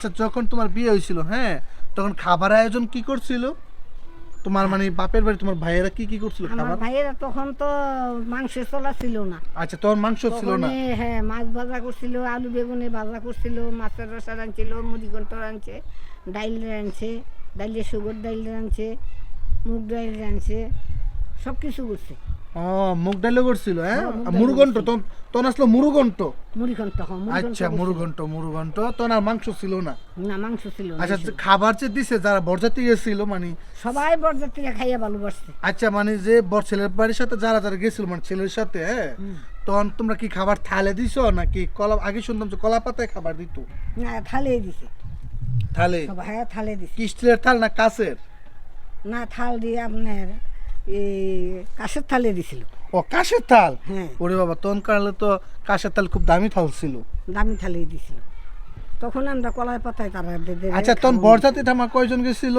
আচ্ছা, যখন তোমার বিয়ে হয়েছিল, হ্যাঁ, তখন খাবার আয়োজন কি করছিল তোমার, মানে বাপের বাড়ি তোমার ভাইয়েরা কি কি করছিল আমার খাবার? ভাইয়েরা তখন তো মাংস চলা ছিল না। আচ্ছা, তোমার মাংস ছিল না? হ্যাঁ, মাছ ভাজা করছিল, আলু বেগুনে ভাজা করছিল, মাছের রসা রাঁধছিল, মুড়িঘণ্ট রাঁধছে, ডাইল রাঁধছে, ডাইলে সুগর ডাইল রাঁধছে, মুগ ডাইল রাঁধছে, সব কিছু করছে। ও, মুগ ডালও করছিল, হ্যাঁ। হ্যাঁ, মুগ ডাল মুরুগন্ট, করছিল। তখন আসলো মুরুগন্ট। মুড়িঘণ্ট, আচ্ছা, মুরুগন্ট তখন আর মাংস ছিল না। না, মাংস ছিল না। আচ্ছা, যে খাবার যে দিছে যারা বরযাত্রী গেছিল, মানে সবাই বরযাত্রীরা খাইয়া ভালোবাসছে। আচ্ছা, মানে যে ছেলের বাড়ির সাথে যারা যারা গেছিল, মানে ছেলের সাথে, হ্যাঁ, তখন তোমরা কি খাবার থালে দিছো নাকি কলা? আগে শুনতাম যে কলা পাতায় খাবার দিত। না, থালে দিছে থালে? সবাই, হ্যাঁ থালে দিছে। কি স্টিলের থাল না কাঁচের? না, থাল দিয়ে আপনার এই কাঠের থালে দিছিল। ও, কাঁচের থাল? হ্যাঁ, ওরে বাবা, তখন কালে তো কাঁচের থাল খুব দামি থাল ছিল। দামি থালেই দিছিল। তখন আমরা কলাই পাতায় তারা আচ্ছা, তখন বরযাত্রী ঠামা কয়জন গেছিল?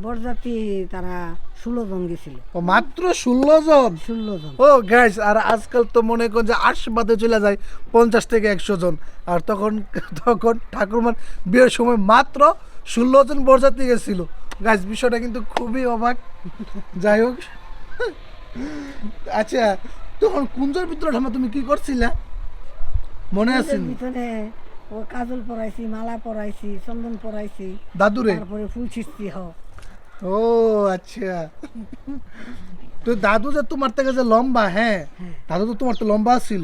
বরযাত্রী তারা 16 জন গেছিল। ও, মাত্র 16 জন? 16 জন। ও গাইস, আর আজকাল তো মনে করেন যে আশীর্বাদে চলে যায় 50 থেকে 100 জন, আর তখন তখন ঠাকুরমার বিয়ের সময় মাত্র 16 জন বরযাত্রী গেছিল। গাইস, বিষয়টা কিন্তু খুবই অবাক। যাই হোক, আচ্ছা, তখন কুঞ্জর ভিতরে ঠামা তুমি কি করছিলা মনে আছে? এদের ভিতরে ও কাজল পরাইছি, মালা পরাইছি, চন্দন পরাইছি, দাদুরে? তারপরে ফুল ছিঁড়ছি। ও আচ্ছা, তো দাদু যে তোমার থেকে যে লম্বা, হ্যাঁ, দাদু তো তোমার তো লম্বা ছিল,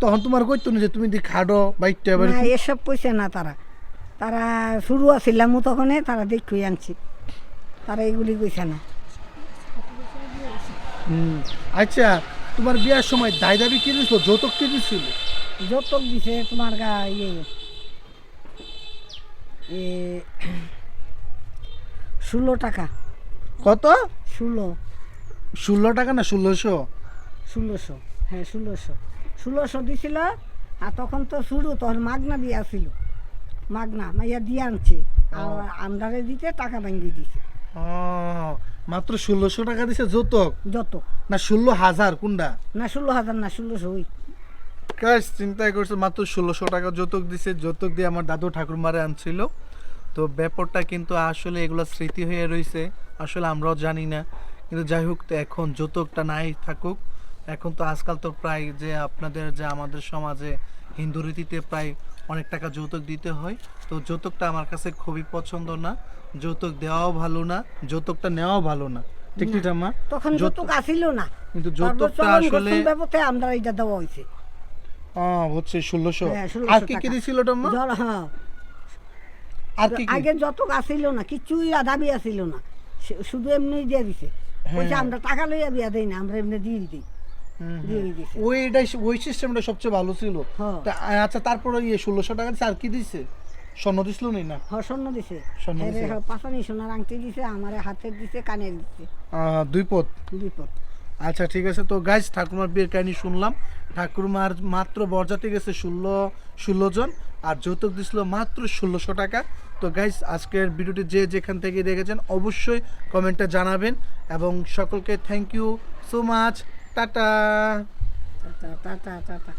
তখন তোমার কইতো না যে তুমি দি খাডো বাইকটা এবার? না, এসব কইছে না তারা। তারা শুরু আসিলাম তখন, তারা দেখুই আনছি, তারা এগুলি কইছে না। আচ্ছা, তোমার বিয়ার সময় দায় দাবি কি দিছিল, যৌতুক কি দিছিল? যৌতুক দিছে তোমার ইয়ে 16 টাকা। কত? 16 টাকা না 1600? 1600, হ্যাঁ 1600 দিছিল। আর তখন তো শুরু, তখন মাগনা দিয়া ছিল, মাগনা মাইয়া দিয়ে আনছে, আর আমদারে দিতে টাকা ভাঙ্গি দিছে। ও, মাত্র 1600 টাকা দিছে যৌতুক? যৌতুক না 16,000 কোনটা? না, 16,000 না, 1600। ওই কাজ চিন্তাই করছে, মাত্র 1600 টাকা যৌতুক দিছে। যৌতুক দিয়ে আমার দাদু ঠাকুরমারে আনছিল। তো ব্যাপারটা কিন্তু আসলে এগুলো স্মৃতি হয়ে রয়েছে, আসলে আমরাও জানি না। কিন্তু যাই হোক, তো এখন যৌতুকটা নাই থাকুক। এখন তো আজকাল তো প্রায় যে আপনাদের যে আমাদের সমাজে হিন্দু রীতিতে প্রায় অনেক টাকা যৌতুক দিতে হয়। তো যৌতুকটা আমার কাছে খুবই পছন্দ না। যৌতুক দেওয়াও ভালো না, যৌতুকটা নেওয়াও ভালো না। ঠিক ঠিক মা? তখন যৌতুক আসিল না, কিন্তু যৌতুকটা আসলে আমরা এটা দেওয়া হয়েছে। হচ্ছে 1600। হ্যাঁ, 1600 আর কি কি দিছিল মা? হ্যাঁ, আর কি কি? আগে যৌতুক আসিল না, কিছুই দাবি আসিল না, শুধু এমনি দিয়ে দিছে। কইছে আমরা টাকা লইয়া বিয়া দেই না, আমরা এমনি দিয়ে দিই। ওই সিস্টেমটা সবচেয়ে ভালো ছিল। আচ্ছা, তারপরে 1600 টাকা দিছে, আর কি দিছে? স্বর্ণ দিছিল না? হ্যাঁ, স্বর্ণ দিছে। স্বর্ণ দিছে, পাঁচানি সোনার আংটি দিছে, আমার হাতের দিছে, কানের দিছে, 2 পদ। 2 পদ। আচ্ছা, ঠিক আছে। তো গাইস, ঠাকুরমার বিয়ের কাহিনী শুনলাম। ঠাকুরমার মাত্র বরযাত্রী গেছে 16 জন, আর যৌতুক দিছিল মাত্র 1600 টাকা। তো গাইস, আজকের ভিডিওটি যে যেখান থেকে দেখেছেন অবশ্যই কমেন্টে জানাবেন, এবং সকলকে thank you so much. Tata. Tata tata tata.